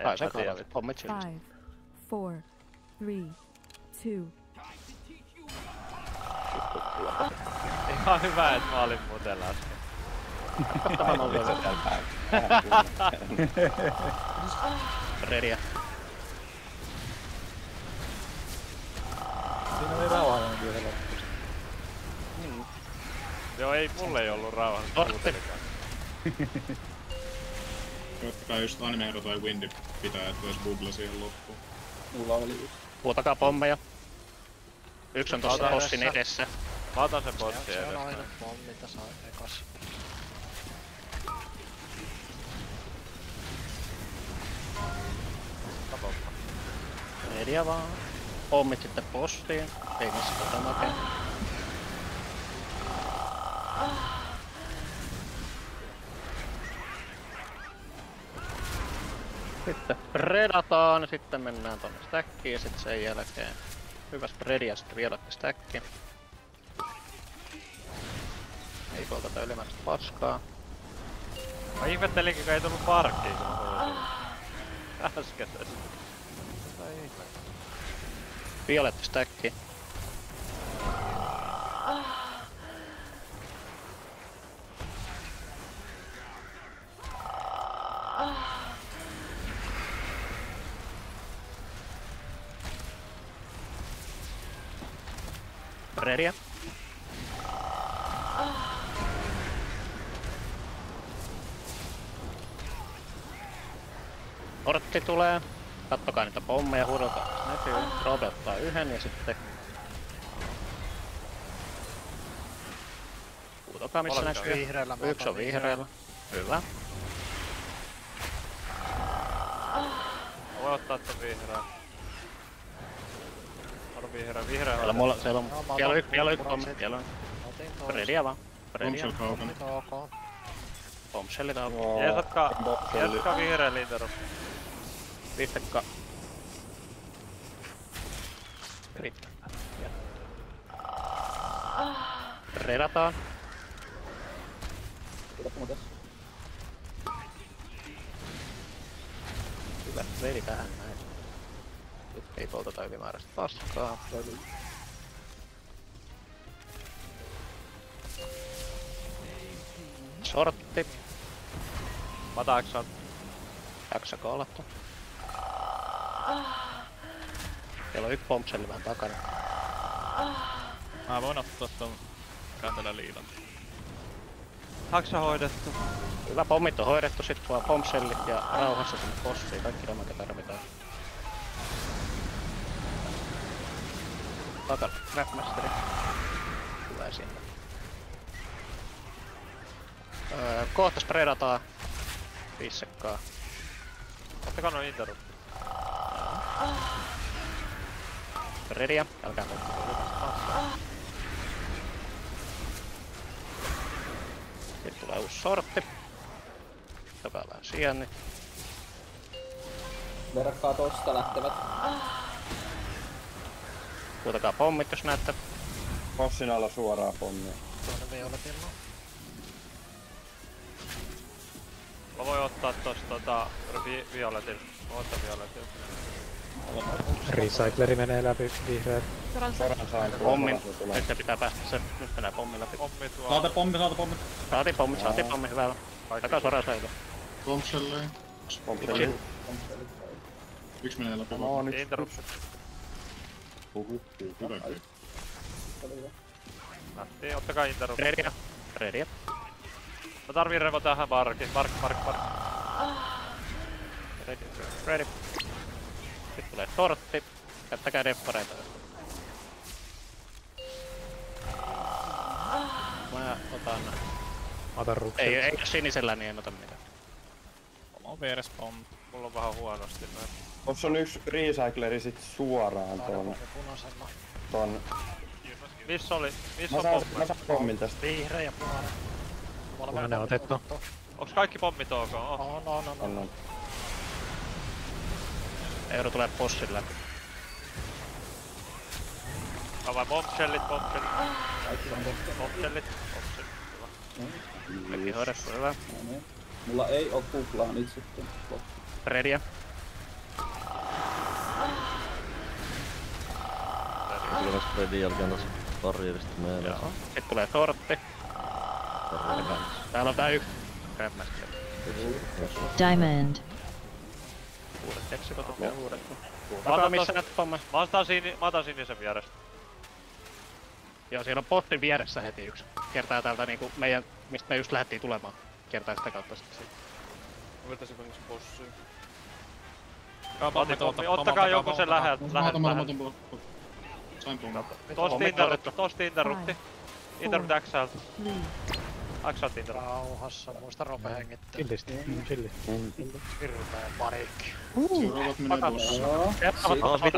Tai se kalat, pommit sillistä. 5, 4, 3, 2. Ihan hyvä, et mä olin muuten lasken. Tämän on vielä täällä. Redia. Siinä oli rauhallinen kyllä loppuun. Joo, ei mulle ei ollu rauhallista muutelikaan. Koittakaa just Animeero tai Windy pitää, että olisi bubble siihen loppuun. Mulla oli yksi. Puutakaa pommeja. Yksi on tossa bossin edessä. Mä otan sen bossin Se on edestä. aina pommita saa ekas. Katoppa. Redia vaan. Pommit sitten bossiin. Ei missä damagea. Sitten predataan, sitten mennään tonne stackiin ja sitten sen jälkeen hyvä spread ja sitten vielä stacki. Ei poltata ylimääräistä paskaa. Mä ihmettelinkin, kun ei tullut parkkiin, kun mä huusin. Äsketäs. Tai ihme. Violetti stacki. Redia. Ortti tulee. Kattokaa niitä pommeja, huudelkaa näkyy. Roope ottaa yhden ja sitten... Huutokaa missä Molemmat näkyy. vihreällä, mä Yksi otan on vihreällä. Hyvä. Mä voin ottaa tän vihreän. Ota vihreän, Siellä on vielä yksi pommi. Siellä on. Otin toista. Redia vaan. Redia. Bombshell kaukana. Nyt ok. Bombshellit auki. Jeesatkaa vihreän linteru. Riittäkää. Riittää. Redataan. Hyvä, veli tähän näin. Nyt ei poltata ylimääräistä paskaa. Sortti. Mataksan. Jaksako olla tuon? Siellä on yksi bombshelli vähän takana. Mä voin ottaa ton kääntelä liilan. Haksa hoidettu. Hyvä, pommit on hoidettu, sit vaan bombshellit ja rauhassa sinne bossiin. Kaikki damage tarvitaan. Takana, Grabmasteri. Hyvä sinne. Kohta spredataan. 5 sekkaa. Ottakaa noin interu. Redia, älkää polttaa. Sitten tulee uusi sortti. Joka vähän sienni. Verkkaa tosta lähtevät. Huutakaa pommit jos näette. Bossin alla suoraan pommia. Tuonne violetilla. Mä voin ottaa tosta violetin. Mä otan violetin. Recycleri menee läpi vihreät. Soran sain. Pommin. Nyt se pitää päästä sen. Nyt menee pommin läpi. Pommi tuo. Saate pommi. Saatiin pommi, hyvä. Takaa suoraan säilyy. Bombshelleen. Bombshelli. Yksi menee läpi. No nyt. Interruption. Hyvä kyllä. Lähtiin, ottakaa interruption. Redia. Redia. Mä tarviin revo tähän barki. Bark. Ready. Sitten tulee sortti. Käyttäkää deppareita. Mä otan... Mä otan ruksia. Ei sinisellä niin en ota mitään. Mulla on vieres pommi. Mulla on vähän huonosti näin. Tossa on yksi recycleri sit suoraan ton. Missä oli? Missä Mä on saan pommi? pommin tästä. Vihreä ja punainen. Punainen otettu. Onks kaikki pommit ok? On. Euro tulee bossin läpi. Vai bombshellit. Bombshellit. Hyvä. Kaikki hoidettu, hyvä. Mulla ei oo kuplaa nyt sitten. Redia. Kyllä mä spreadin jälkeen taas barrierista meillä. Joo. Sitten tulee tortti. Täällä on tää yksi. Rämmästä. Diamond. Uudet eksikot ja uudet. Kuultakaa missä näet pommas. Mä otan sinisen vierestä. Joo, siellä on botin vieressä heti yksi. Kertaa täältä niinku meidän, mistä me just lähdettiin tulemaan. Kertaa sitä kautta sitten siitä. Mä vetäisin mennä bossiin. Ottakaa joku sen läheltä. Mä otan blokku. Sain pommaa. Tosti interrupti. Interrupt Xltä. Xltä interrupt. Rauhassa, muista Rope hengittää. Chillisti. Hirveen paniikki. Seuraavat menee bossiin.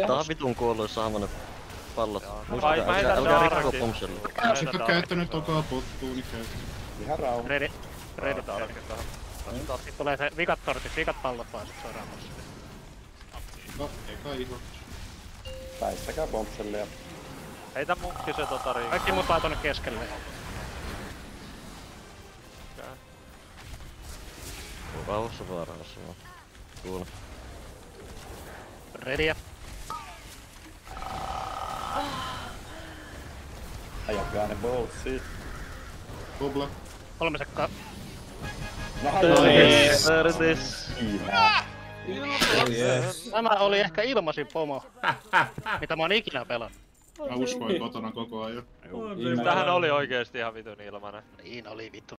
Tää vitun kuollut saama ne pallot. Muistakaa, Mä heitän älkää sen rikkoa arkin. bombshella. Olisitko käyttänyt tokaa pottuun, niin käytä. Ihan rauha. Ready tähän. Sitten tulee se vikat tortit, vikat pallot vaan sit suoraan bossille. No, eka ihot. Väistäkää bombshellia. Heitä munkki se riikaa. Kaikki muut vaan tonne keskelle. Rauhassa vaan. Kuule. Readyä. Ajakaa ne boltsiin. Bubble. 3 sekkaa. There it is. Siinä. Tämä oli ehkä ilmaisin pomo, mitä mä oon ikinä pelannut. Mä uskoin kotona koko ajan. Tämähän oli oikeesti ihan vitun ilmanen. Niin oli vittu.